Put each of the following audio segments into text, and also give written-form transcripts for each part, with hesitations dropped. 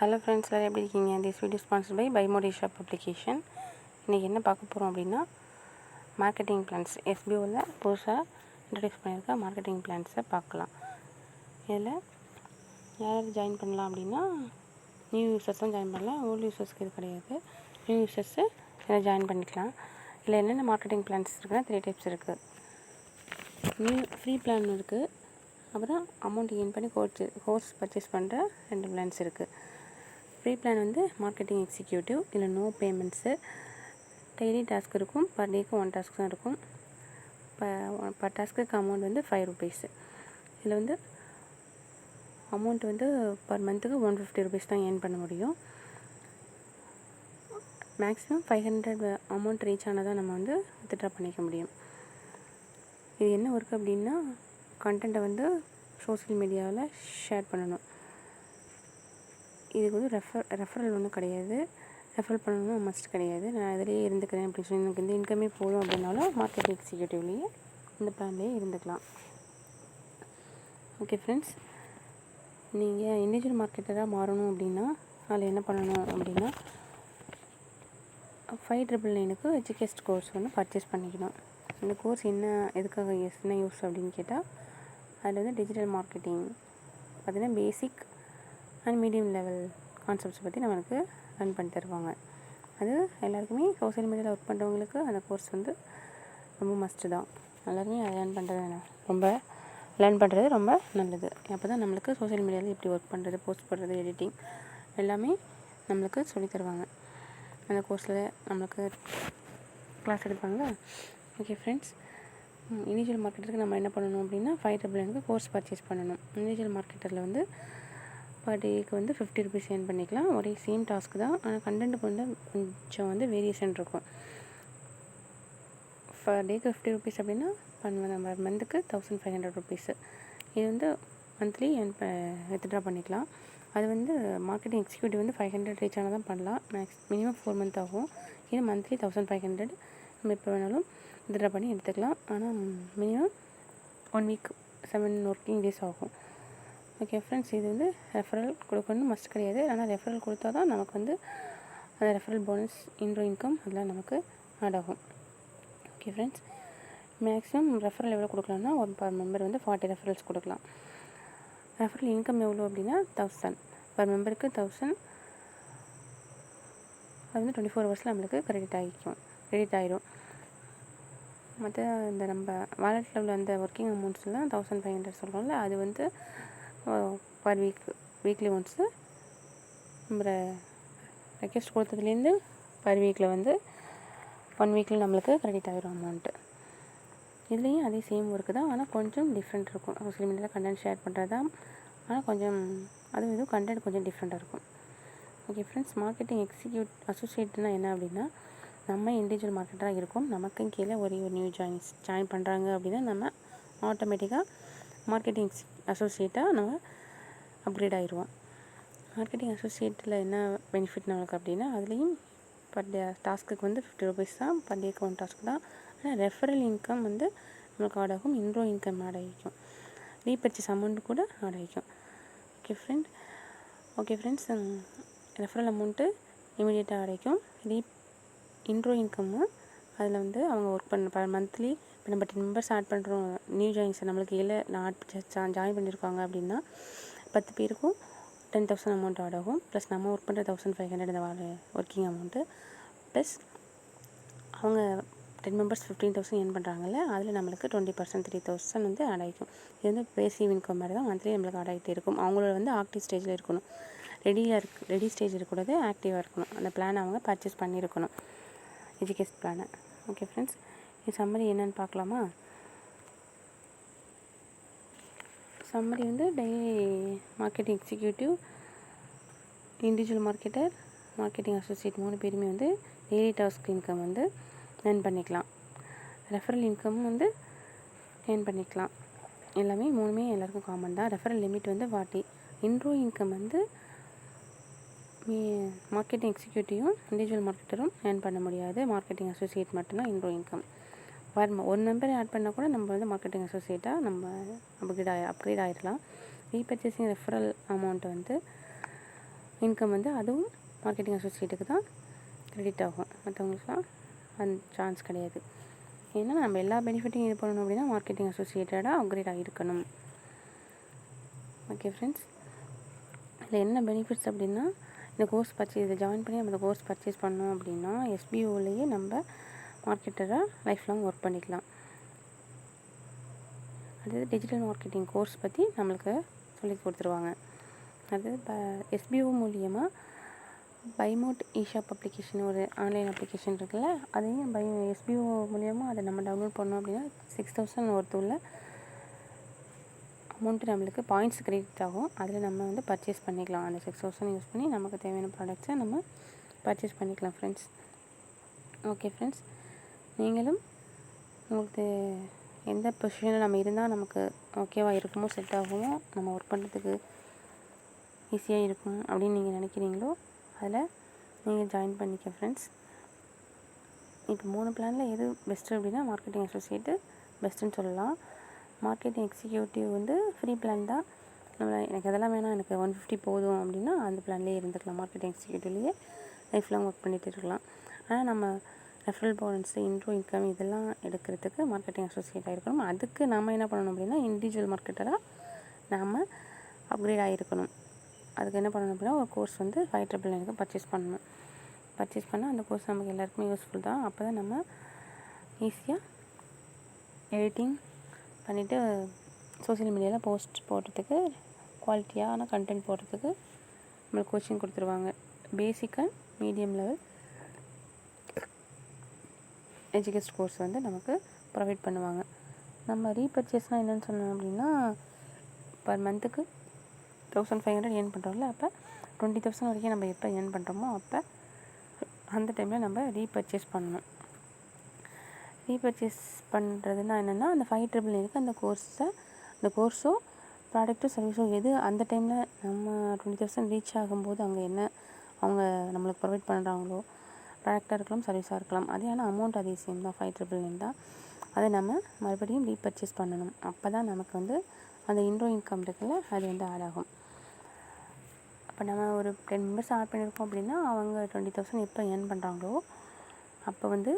Hello friends, எல்லோரும் எப்படி இருக்கீங்க? திஸ் வீடியோ ஸ்பான்சர்ட் பை பைமோடி ஷாப் அப்ளிகேஷன். இன்றைக்கி என்ன பார்க்க போகிறோம் அப்படின்னா, மார்க்கெட்டிங் பிளான்ஸ் எஸ்பிஓவில் புதுசாக இன்ட்ரடியூஸ் பண்ணியிருக்க மார்க்கெட்டிங் பிளான்ஸை பார்க்கலாம். இதில் யார் ஜாயின் பண்ணலாம் அப்படின்னா, நியூ யூசர்ஸ் தான் ஜாயின் பண்ணலாம். ஓல்டு யூசர்ஸ்க்கு இது கிடையாது. நியூ யூசர்ஸு இதில் ஜாயின் பண்ணிக்கலாம். இதில் என்னென்ன மார்க்கெட்டிங் பிளான்ஸ் இருக்குன்னா 3 டைப்ஸ் இருக்குது. நியூ ஃப்ரீ பிளான் இருக்குது, அப்புறம் அமௌண்ட் கெயின் பண்ணி கோர்ஸ் பர்ச்சேஸ் பண்ணுற 2 பிளான்ஸ் இருக்குது. ஃப்ரீ பிளான் வந்து மார்க்கெட்டிங் எக்ஸிக்யூட்டிவ். இதில் நோ பேமெண்ட்ஸு, டெய்லி டாஸ்க் இருக்கும். பர் டேக்கு 1 டாஸ்க் தான் இருக்கும். பர் டாஸ்க்கு அமௌண்ட் வந்து 5 ருபீஸு. இதில் வந்து அமௌண்ட் வந்து பர் மந்த்துக்கு 150 ருபீஸ் தான் ஏர்ன் பண்ண முடியும். மேக்ஸிமம் 500 அமௌண்ட் ரீச் ஆனால் தான் நம்ம வந்து வித்ட்ரா பண்ணிக்க முடியும். இது என்ன ஒர்க் அப்படின்னா, கண்டென்ட்டை வந்து சோஷியல் மீடியாவில் ஷேர் பண்ணணும். இதுக்கு வந்து ரெஃபரல் ஒன்றும் கிடையாது. ரெஃபரல் பண்ணணும் மஸ்ட் கிடையாது. நான் அதிலேயே இருந்துக்கிறேன் அப்படின்னு சொல்லி எனக்கு இந்த இன்கமே போதும் அப்படின்னாலும் மார்க்கெட்டிங் எக்ஸிக்யூட்டிவ்லேயே இந்த பிளான்லேயே இருந்துக்கலாம். ஓகே ஃப்ரெண்ட்ஸ், நீங்கள் இண்டிவிஜுவல் மார்க்கெட்டராக மாறணும் அப்படின்னா அதில் என்ன பண்ணணும் அப்படின்னா, 599க்கு எஜுகேஸ்ட் கோர்ஸ் வந்து பர்ச்சேஸ் பண்ணிக்கணும். இந்த கோர்ஸ் எதுக்காக என்ன யூஸ் அப்படின்னு கேட்டால், அதில் வந்து டிஜிட்டல் மார்க்கெட்டிங் பார்த்திங்கன்னா பேசிக் அண்ட் மீடியம் லெவல் கான்செப்ட்ஸ் பற்றி நம்மளுக்கு ரன் பண்ணி தருவாங்க. அது எல்லாருக்குமே சோஷியல் மீடியாவில் ஒர்க் பண்ணுறவங்களுக்கு அந்த கோர்ஸ் வந்து ரொம்ப மஸ்ட்டு தான். எல்லாருமே அதை லேர்ன் பண்ணுறது ரொம்ப நல்லது. அப்போ தான் நம்மளுக்கு சோஷியல் மீடியாவில் எப்படி ஒர்க் பண்ணுறது, போஸ்ட் பண்ணுறது, எடிட்டிங் எல்லாமே நம்மளுக்கு சொல்லித் தருவாங்க. அந்த கோர்ஸில் நம்மளுக்கு கிளாஸ் எடுப்பாங்க. ஓகே ஃப்ரெண்ட்ஸ், இண்டிவிஜுவல் மார்க்கெட்டருக்கு நம்ம என்ன பண்ணணும் அப்படின்னா, 599க்கு கோர்ஸ் பர்ச்சேஸ் பண்ணணும். இண்டிவிஜுவல் மார்க்கெட்டரில் வந்து பர் டேக்கு வந்து 50 ருபீஸ் ஏர்ன் பண்ணிக்கலாம். ஒரே சேம் டாஸ்க் தான், ஆனால் கண்டென்ட்டுக்கு வந்து கொஞ்சம் வந்து வேரியேஷன் இருக்கும். பர் டேக்கு 50 ருபீஸ் அப்படின்னா நம்ம மந்த்துக்கு 1500 ருபீஸு. இது வந்து மந்த்லி வித்ட்ரா பண்ணிக்கலாம். அது வந்து மார்க்கெட்டிங் எக்ஸிக்யூட்டிவ் வந்து 500 ரீச் ஆனால் தான் பண்ணலாம். மினிமம் 4 மந்த் ஆகும். இது மந்த்லி 1500 நம்ம எப்போ வேணாலும் வித்ட்ரா பண்ணி எடுத்துக்கலாம். ஆனால் மினிமம் 1 வீக் 7 ஒர்க்கிங் டேஸ் ஆகும். ஓகே ஃப்ரெண்ட்ஸ், இது வந்து ரெஃபரல் கொடுக்கணும் மஸ்ட் கிடையாது. ஆனால் ரெஃபரல் கொடுத்தா தான் நமக்கு வந்து அந்த ரெஃபரல் போனஸ், இன்கம் அதெல்லாம் நமக்கு ஆட் ஆகும். ஓகே ஃப்ரெண்ட்ஸ், மேக்ஸிமம் ரெஃபரல் எவ்வளோ கொடுக்கலாம்னா, பர் மெம்பர் வந்து 40 ரெஃபரல்ஸ் கொடுக்கலாம். ரெஃபரல் இன்கம் எவ்வளோ அப்படின்னா 1000 பர் மெம்பருக்கு 1000. அது வந்து 24 ஹவர்ஸில் நம்மளுக்கு கிரெடிட் ஆகிடும். மற்ற இந்த நம்ம வாலெட்டில் உள்ள அந்த ஒர்க்கிங் அமௌண்ட்ஸ்லாம் 1500 சொல்கிறோம்ல, அது வந்து பர் வீக்லி ஒன்ஸு நம்ம ரெக்வெஸ்ட் கொடுத்ததுலேருந்து பர் வீக்கில் வந்து 1 வீக்கில் நம்மளுக்கு கிரெடிட் ஆகிரும் அமௌண்ட்டு. இதுலேயும் அதே சேம் ஒர்க்கு தான், ஆனால் கொஞ்சம் டிஃப்ரெண்ட் இருக்கும். சோஷியல் மீடியாவில் கண்டென்ட் ஷேர் பண்ணுறது தான், ஆனால் கொஞ்சம் இதுவும் கண்டென்ட் கொஞ்சம் டிஃப்ரெண்ட்டாக இருக்கும். ஓகே ஃப்ரெண்ட்ஸ், மார்க்கெட்டிங் அசோசியேட்னா என்ன அப்படின்னா, நம்ம இண்டிவிஜுவல் மார்க்கெட்டராக இருக்கும். நமக்கும் கீழே ஒரு நியூ ஜாயின் பண்ணுறாங்க அப்படின்னா நம்ம ஆட்டோமேட்டிக்காக மார்க்கெட்டிங் அசோசியேட்டாக நம்ம அப்கிரேட் ஆகிடுவோம். மார்க்கெட்டிங் அசோசியேட்டில் என்ன பெனிஃபிட் நம்மளுக்கு அப்படின்னா, அதுலேயும் பர் டே டாஸ்க்குக்கு வந்து 50 ருபீஸ் தான். பர் டேக்கு 1 டாஸ்க் தான். ஆனால் ரெஃபரல் இன்கம் வந்து நம்மளுக்கு ஆட் ஆகும். இன்கம் ஆட் ஆகிக்கும். ரீபர்ச்சேஸ் அமௌண்ட் கூட ஆட் ஆகிக்கும். ஓகே ஃப்ரெண்ட்ஸ், ரெஃபரல் அமௌண்ட்டு இமீடியட்டாக ஆட் ஆகிக்கும். இன்கம்மும் அதில் வந்து அவங்க ஒர்க் பண்ண மந்த்லி இப்போ நம்ம 10 மெம்பர்ஸ் ஆட் பண்ணுறோம். நியூ ஜாயின்ஸ் நம்மளுக்கு ஜாயின் பண்ணியிருக்காங்க அப்படின்னா 10 பேருக்கும் 10,000 அமௌண்ட் ஆட் ஆகும். ப்ளஸ் நம்ம ஒர்க் பண்ணுற 1500 இந்த ஒர்க்கிங் அமௌண்ட்டு, ப்ளஸ் அவங்க 10 மெம்பர்ஸ் 15,000 ஏர்ன் பண்ணுறாங்கல்ல, அதில் நம்மளுக்கு 20% 3,000 வந்து ஆட் ஆகிக்கும். இது வந்து பேசிவ் இன்கம் மாதிரி தான் மந்த்லி நம்மளுக்கு ஆட் ஆகிட்டே இருக்கும். அவங்களோட வந்து ஆக்டிவ் ஸ்டேஜில் இருக்கணும். ரெடி ஸ்டேஜ் இருக்கக்கூடாது, ஆக்டிவாக இருக்கணும். அந்த பிளானை அவங்க பர்ச்சேஸ் பண்ணியிருக்கணும், எஜுகேஷன் பிளானை. ஓகே ஃப்ரெண்ட்ஸ், இது சம்மரி என்னென்னு பார்க்கலாமா? சம்மரி வந்து daily marketing executive, individual marketer, marketing associate 3 பேருமே வந்து டெய்லி டாஸ்க் இன்கம் வந்து ஏர்ன் பண்ணிக்கலாம். ரெஃபரல் இன்கம் வந்து ஏர்ன் பண்ணிக்கலாம். எல்லாமே 3மே எல்லாருக்கும் காமன் தான். ரெஃபரல் லிமிட் வந்து 40. இன்கம் வந்து மார்க்கெட்டிங் எக்ஸிக்யூட்டிவும் இண்டிவிஜுவல் மார்க்கெட்டரும் ஏர்ன் பண்ண முடியாது. மார்க்கெட்டிங் அசோசியேட் மட்டும்தான் இன்கம். ஒரு மெம்பர் ஆட் பண்ணால் கூட நம்ம வந்து மார்க்கெட்டிங் அசோசியேட்டாக நம்ம அப்கிரேட் ஆகிடலாம். ரீபர்ச்சேசிங் ரெஃபரல் அமௌண்ட் வந்து இன்கம் வந்து அதுவும் மார்க்கெட்டிங் அசோசியேட்டுக்கு தான் கிரெடிட் ஆகும், மற்றவங்களுக்குலாம் அந்த சான்ஸ் கிடையாது. ஏன்னா நம்ம எல்லா பெனிஃபிட்டையும் இது பண்ணணும் அப்படின்னா மார்க்கெட்டிங் அசோசியேட்டடாக அப்கிரேட் ஆகியிருக்கணும். ஓகே ஃப்ரெண்ட்ஸ், இதில் என்ன பெனிஃபிட்ஸ் அப்படின்னா, இந்த கோர்ஸ் இதை ஜாயின் பண்ணி நம்ம இந்த கோர்ஸ் பர்ச்சேஸ் பண்ணோம் அப்படின்னா எஸ்பிஓலேயே நம்ம மார்க்கெட்டராக லைஃப் லாங் ஒர்க் பண்ணிக்கலாம். அடுத்தது டிஜிட்டல் மார்க்கெட்டிங் கோர்ஸ் பற்றி நம்மளுக்கு சொல்லி கொடுத்துருவாங்க. அது எஸ்பிஓ மூலியமாக பைமோட் இஷாப் அப்ளிகேஷன் ஒரு ஆன்லைன் அப்ளிகேஷன் இருக்குல்ல, அதையும் எஸ்பிஓ மூலியமாக அதை நம்ம டவுன்லோட் பண்ணோம் அப்படின்னா 6000 ஒருத்தர் உள்ள அமௌண்ட்டு நம்மளுக்கு பாயிண்ட்ஸ் கிரெடிட் ஆகும். அதில் நம்ம வந்து பர்ச்சேஸ் பண்ணிக்கலாம். அந்த 6000 யூஸ் பண்ணி நமக்கு தேவையான ப்ராடக்ட்ஸை நம்ம பர்ச்சேஸ் பண்ணிக்கலாம் ஃப்ரெண்ட்ஸ். ஓகே ஃப்ரெண்ட்ஸ், நீங்களும் உங்களுக்கு எந்த பொசிஷனில் நம்ம இருந்தால் நமக்கு ஓகேவாக இருக்குமோ, செட் ஆகுமோ, நம்ம ஒர்க் பண்ணுறதுக்கு ஈஸியாக இருக்கும் அப்படின்னு நீங்கள் நினைக்கிறீங்களோ அதில் நீங்கள் ஜாயின் பண்ணிக்க ஃப்ரெண்ட்ஸ். இப்போ 3 பிளானில் எது பெஸ்ட்டு அப்படின்னா மார்க்கெட்டிங் அசோசியேட்டு பெஸ்ட்டுன்னு சொல்லலாம். மார்க்கெட்டிங் எக்ஸிக்யூட்டிவ் வந்து ஃப்ரீ பிளான் தான். எனக்கு அதெல்லாம் வேணாம், எனக்கு 150 போதும் அப்படின்னா அந்த பிளான்லேயே இருந்துக்கலாம். மார்க்கெட்டிங் எக்ஸிக்யூட்டிவ்லேயே லைஃப் லாங் ஒர்க் பண்ணிகிட்டு இருக்கலாம். ஆனால் நம்ம ரெஃபரல் போனஸ், இன்ட்ரோ இன்கம் இதெல்லாம் எடுக்கிறதுக்கு மார்க்கெட்டிங் அசோசியேட்டாக இருக்கணும். அதுக்கு நம்ம என்ன பண்ணணும் அப்படின்னா இண்டிவிஜுவல் மார்க்கெட்டராக நாம் அப்கிரேட் ஆகிருக்கணும். அதுக்கு என்ன பண்ணணும் அப்படின்னா ஒரு கோர்ஸ் வந்து 599 பர்ச்சேஸ் பண்ணணும். பர்ச்சேஸ் பண்ணால் அந்த கோர்ஸ் நமக்கு எல்லாருக்குமே யூஸ்ஃபுல் தான். அப்போ தான் நம்ம ஈஸியாக எடிட்டிங் பண்ணிவிட்டு சோஷியல் மீடியாவில் போஸ்ட் போடுறதுக்கு, குவாலிட்டியான கண்டென்ட் போடுறதுக்கு நம்மளுக்கு கோச்சிங் கொடுத்துருவாங்க. பேசிக் and medium level education course வந்து நமக்கு ப்ரொவைட் பண்ணுவாங்க. நம்ம ரீபர்ச்சேஸ்னால் என்னென்னு சொன்னோம் அப்படின்னா பர் மந்த்துக்கு 1500 ஏர்ன் பண்ணுறோம்ல, அப்போ 20,000 வரைக்கும் நம்ம எப்போ ஏர்ன் பண்ணுறோமோ அப்போ அந்த டைமில் நம்ம ரீபர்ச்சேஸ் பண்ணணும். ரீபர்ச்சேஸ் பண்ணுறதுனா என்னென்னா அந்த 599 அந்த கோர்ஸோ ப்ராடக்ட்டோ சர்வீஸோ எது அந்த டைமில் நம்ம 20,000 ரீச் ஆகும்போது அங்கே என்ன அவங்க நம்மளுக்கு ப்ரொவைட் பண்ணுறாங்களோ, ப்ராடக்டாக இருக்கலாம், சர்வீஸாக இருக்கலாம், அதே ஆனால் அமௌண்ட் அதே சேம் தான், 599 தான். அதை நம்ம மறுபடியும் ரீபர்ச்சேஸ் பண்ணணும். அப்போ தான் நமக்கு வந்து அந்த இன்ட்ரோ இன்கம் இருக்குல்ல, அது வந்து ஆட் ஆகும். அப்போ நம்ம ஒரு 10 மெம்பர்ஸ் ஆட் பண்ணியிருக்கோம் அப்படின்னா அவங்க 20,000 எப்போ ஏர்ன் பண்ணுறாங்களோ அப்போ வந்து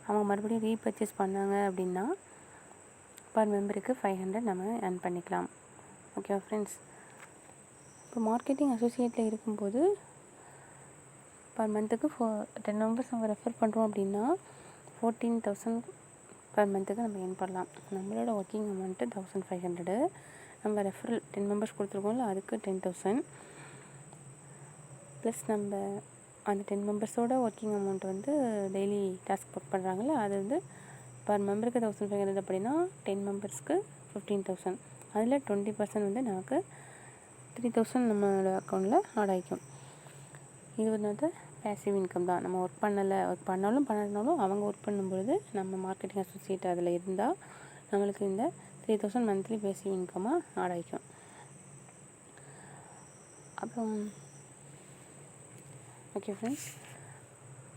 அவங்க மறுபடியும் ரீபர்ச்சேஸ் பண்ணாங்க அப்படின்னா பர் மெம்பருக்கு 500 நம்ம ஏர்ன் பண்ணிக்கலாம். ஓகேவா ஃப்ரெண்ட்ஸ்? இப்போ மார்க்கெட்டிங் அசோசியேட்டில் இருக்கும்போது பர் மந்த்துக்கு 10 மெம்பர்ஸ் நம்ம ரெஃபர் பண்ணுறோம் அப்படின்னா 14,000 பர் மந்த்துக்கு நம்ம ஏர்ன் பண்ணலாம். நம்மளோட ஒர்க்கிங் அமௌண்ட்டு 1,500. நம்ம ரெஃபரல் 10 மெம்பர்ஸ் கொடுத்துருக்கோம்ல, அதுக்கு 10,000 ப்ளஸ் நம்ம அந்த 10 மெம்பர்ஸோட ஒர்க்கிங் அமௌண்ட் வந்து டெய்லி டாஸ்க் ஒர்க் பண்ணுறாங்களே, அது வந்து பர் மெம்பருக்கு 1,500 அப்படின்னா 10 மெம்பர்ஸ்க்கு 15,000. அதில் 20% வந்து நமக்கு 3,000 நம்மளோட அக்கௌண்ட்டில் ஆட் ஆகிக்கும். இது வந்து பேசிவ் இன்கம் தான். நம்ம ஒர்க் பண்ணாலும் பண்ணாலும் அவங்க ஒர்க் பண்ணும்பொழுது நம்ம மார்க்கெட்டிங் அசோசியேட் அதில் இருந்தால் நம்மளுக்கு இந்த 3,000 மந்த்லி பேசிவ் இன்கமாக ஆட் ஆகிக்கும். அப்புறம் ஓகே ஃப்ரெண்ட்ஸ்,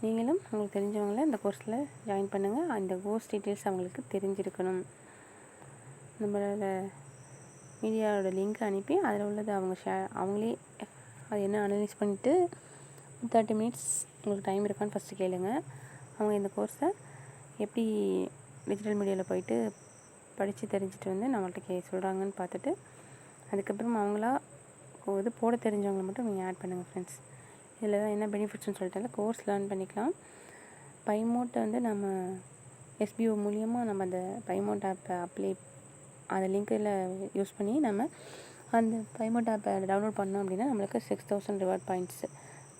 நீங்களும் உங்களுக்கு தெரிஞ்சவங்கள இந்த கோர்ஸில் ஜாயின் பண்ணுங்கள். அந்த கோர்ஸ் டீட்டெயில்ஸ் அவங்களுக்கு தெரிஞ்சிருக்கணும். நம்மளோட மீடியாவோட லிங்க் அனுப்பி அதில் உள்ளது அவங்களே அது என்ன அனலைஸ் பண்ணிவிட்டு 30 மினிட்ஸ் உங்களுக்கு டைம் இருக்கான்னு ஃபஸ்ட்டு கேளுங்க. அவங்க இந்த கோர்ஸை எப்படி டிஜிட்டல் மீடியாவில் போயிட்டு படித்து தெரிஞ்சுட்டு வந்து நம்மள்ட்ட சொல்கிறாங்கன்னு பார்த்துட்டு அதுக்கப்புறம் அவங்களா இது போட தெரிஞ்சவங்களை மட்டும் நீங்கள் ஆட் பண்ணுங்கள் ஃப்ரெண்ட்ஸ். இதில் தான் என்ன பெனிஃபிட்ஸ்னு சொல்லிட்டால கோர்ஸ் லேர்ன் பண்ணிக்கலாம். பைமோட்டை வந்து நம்ம எஸ்பிஓ மூலியமாக நம்ம அந்த பைமோட் ஆப்பை அந்த லிங்க்கில் யூஸ் பண்ணி நம்ம அந்த பைமோட் ஆப்பை டவுன்லோட் பண்ணோம் அப்படின்னா நம்மளுக்கு 6,000 ரிவார்ட் பாயிண்ட்ஸு.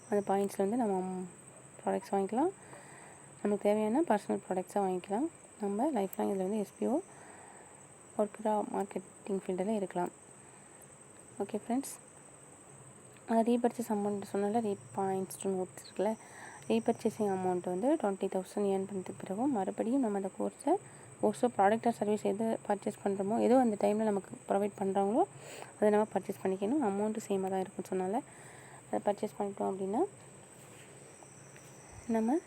அந்த பாயிண்ட்ஸில் வந்து நம்ம ப்ராடக்ட்ஸ் வாங்கிக்கலாம், நமக்கு தேவையான பர்சனல் ப்ராடக்ட்ஸாக வாங்கிக்கலாம். நம்ம லைஃப் லாங் இதில் வந்து எஸ்பிஓ ஒர்க்கராக மார்க்கெட்டிங் ஃபீல்டில் இருக்கலாம். ஓகே ஃப்ரெண்ட்ஸ், அந்த ரீபர்ச்சேஸ் அமௌண்ட் சொன்னால பாயிண்ட்ஸ் டு நோட்ஸ் இருக்குல்ல, ரீபர்ச்சேசிங் அமௌண்ட் வந்து 20,000 ஏர்ன் பண்ணதுக்கு பிறகும் மறுபடியும் நம்ம அந்த கோர்ஸோ ப்ராடக்டாக சர்வீஸ் எது பர்ச்சேஸ் பண்ணுறோமோ ஏதோ அந்த டைமில் நமக்கு ப்ரொவைட் பண்ணுறாங்களோ அதை நம்ம பர்ச்சேஸ் பண்ணிக்கணும். அமௌண்ட்டு சேமாக தான் இருக்குன்னு சொன்னால அதை பர்ச்சேஸ் பண்ணிட்டோம் அப்படின்னா நம்ம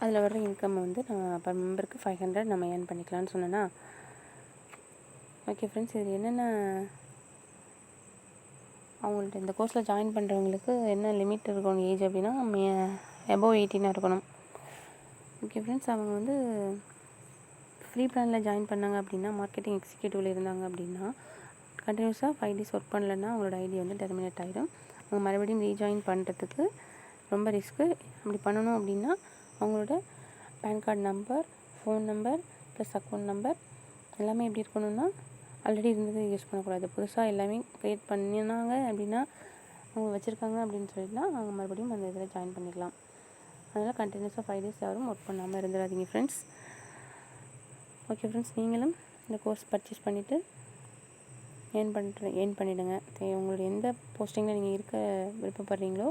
அதில் வர்ற இன்கம் வந்து நம்ம பர் மெம்பருக்கு 500 நம்ம ஏர்ன் பண்ணிக்கலாம்னு சொன்னேன்னா. ஓகே ஃப்ரெண்ட்ஸ், இதில் என்னென்ன அவங்கள்ட்ட இந்த கோர்ஸில் ஜாயின் பண்ணுறவங்களுக்கு என்ன லிமிட் இருக்கணும் ஏஜ் அப்படின்னா எபோவ் 18 இருக்கணும். ஓகே ஃப்ரெண்ட்ஸ், அவங்க வந்து ஃப்ரீ பிளானில் ஜாயின் பண்ணாங்க அப்படின்னா, மார்க்கெட்டிங் எக்ஸிக்யூட்டிவில் இருந்தாங்க அப்படின்னா, கண்டினியூஸாக 5 days ஒர்க் பண்ணலன்னா அவங்களோட ஐடி வந்து டெர்மினேட் ஆகிடும். அவங்க மறுபடியும் ரீஜாயின் பண்ணுறதுக்கு ரொம்ப ரிஸ்க்கு. அப்படி பண்ணணும் அப்படின்னா அவங்களோட PAN card number, phone number plus account number எல்லாமே எப்படி இருக்கணும்னா ஆல்ரெடி இருந்தது யூஸ் பண்ணக்கூடாது. புதுசாக எல்லாமே க்ரியேட் பண்ணினாங்க அப்படின்னா அவங்க வச்சுருக்காங்க அப்படின்னு சொல்லிட்டுனா அவங்க மறுபடியும் அந்த இதில் ஜாயின் பண்ணிக்கலாம். அதனால் கண்டினியூஸாக 5 days யாரும் ஒர்க் பண்ணாமல் இருந்துடாதீங்க ஃப்ரெண்ட்ஸ். ஓகே ஃப்ரெண்ட்ஸ், நீங்களும் இந்த கோர்ஸ் பர்ச்சேஸ் பண்ணிவிட்டு ஏர்ன் பண்ணிவிடுங்க. உங்களுடைய எந்த போஸ்டிங்கில் நீங்கள் இருக்க விருப்பப்படுறீங்களோ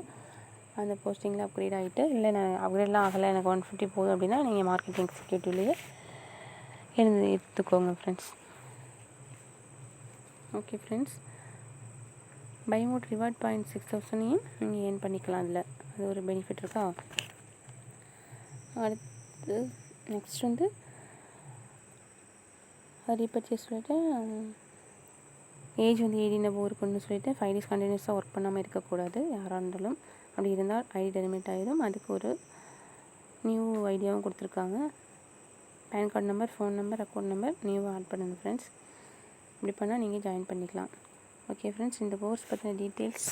அந்த போஸ்டிங்கில் அப்கிரேட் ஆகிட்டு, இல்லை நான் அப்கிரேட்லாம் ஆகலை எனக்கு 150 போதும் அப்படின்னா நீங்கள் மார்க்கெட்டிங் எக்ஸிக்யூட்டிவ்லேயே எடுத்துக்கோங்க friends. Okay friends, by mode reward point 6000 நீங்கள் ஏர்ன் பண்ணிக்கலாம். அதில் அது ஒரு பெனிஃபிட் இருக்கா. அடுத்து நெக்ஸ்ட் வந்து ரீபர்ச்சேஸ் சொல்லிட்டு ஏஜ் வந்து 18 above இருக்குன்னு சொல்லிட்டு 5 days கண்டினியூஸாக ஒர்க் பண்ணாமல் இருக்கக்கூடாது யாராக இருந்தாலும். அப்படி இருந்தால் ஐடி டெர்மினேட் ஆகிடும். அதுக்கு ஒரு நியூ ஐடியாவும் கொடுத்துருக்காங்க. PAN card number, phone number, account number நியூவாக ஆட் பண்ணுங்கள் ஃப்ரெண்ட்ஸ். இப்படி பண்ணால் நீங்கள் ஜாயின் பண்ணிக்கலாம். ஓகே ஃப்ரெண்ட்ஸ், இந்த கோர்ஸ் பற்றின டீட்டெயில்ஸ்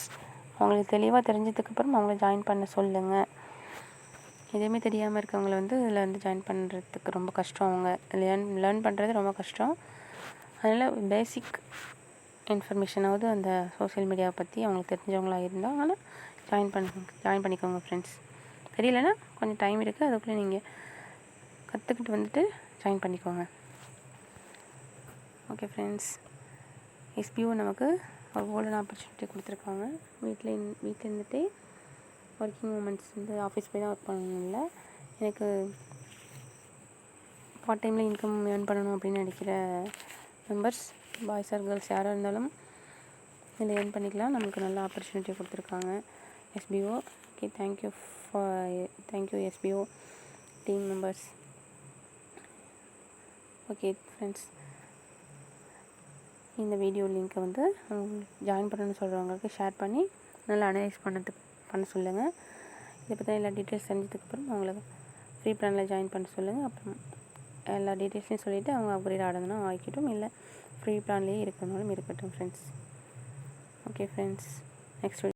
அவங்களுக்கு தெளிவாக தெரிஞ்சதுக்கப்புறம் அவங்கள ஜாயின் பண்ண சொல்லுங்கள். எதுவுமே தெரியாமல் இருக்கவங்கள வந்து இதில் வந்து ஜாயின் பண்ணுறதுக்கு ரொம்ப கஷ்டம். அவங்க லேர்ன் பண்ணுறது ரொம்ப கஷ்டம். அதனால் பேசிக் இன்ஃபர்மேஷனாவது அந்த சோஷியல் மீடியாவை பற்றி அவங்களுக்கு தெரிஞ்சவங்களாக இருந்தால் அதனால் ஜாயின் பண்ணிக்கோங்க ஃப்ரெண்ட்ஸ். தெரியலைன்னா கொஞ்சம் டைம் இருக்குது, அதுக்குள்ளே நீங்கள் கற்றுக்கிட்டு வந்துட்டு ஜாயின் பண்ணிக்கோங்க. ஓகே ஃப்ரெண்ட்ஸ், எஸ்பிஓ நமக்கு ஒரு கோல்டன் ஆப்பர்ச்சுனிட்டி கொடுத்துருக்காங்க. வீட்டில் இருந்துகிட்டே ஒர்க்கிங் மூமெண்ட்ஸ் வந்து ஆஃபீஸ் போய் தான் ஒர்க் பண்ணணும். இல்லை எனக்கு பார்ட் டைமில் இன்கம் ஏர்ன் பண்ணணும் அப்படின்னு நினைக்கிற மெம்பர்ஸ், பாய்ஸ் ஆர் கேர்ள்ஸ் யாராக இருந்தாலும் இதில் ஏர்ன் பண்ணிக்கலாம். நம்மளுக்கு நல்ல ஆப்பர்ச்சுனிட்டி கொடுத்துருக்காங்க SPO. Okay, thank you SPO team members. Okay friends, இந்த வீடியோ லிங்க்கை வந்து ஜாயின் பண்ணணும்னு சொல்கிறவங்களுக்கு ஷேர் பண்ணி நல்லா அனலைஸ் பண்ண சொல்லுங்கள். இதை பற்றி எல்லா டீட்டெயில்ஸ் தெரிஞ்சதுக்கப்புறம் அவங்களுக்கு ஃப்ரீ பிளானில் ஜாயின் பண்ண சொல்லுங்கள். அப்புறம் எல்லா டீட்டெயில்ஸையும் சொல்லிவிட்டு அவங்க அப்கிரேட் ஆகணும்னா ஆகிக்கட்டும், இல்லை ஃப்ரீ பிளான்லேயே இருக்கணும்னாலும் இருக்கட்டும் friends. Okay friends, next video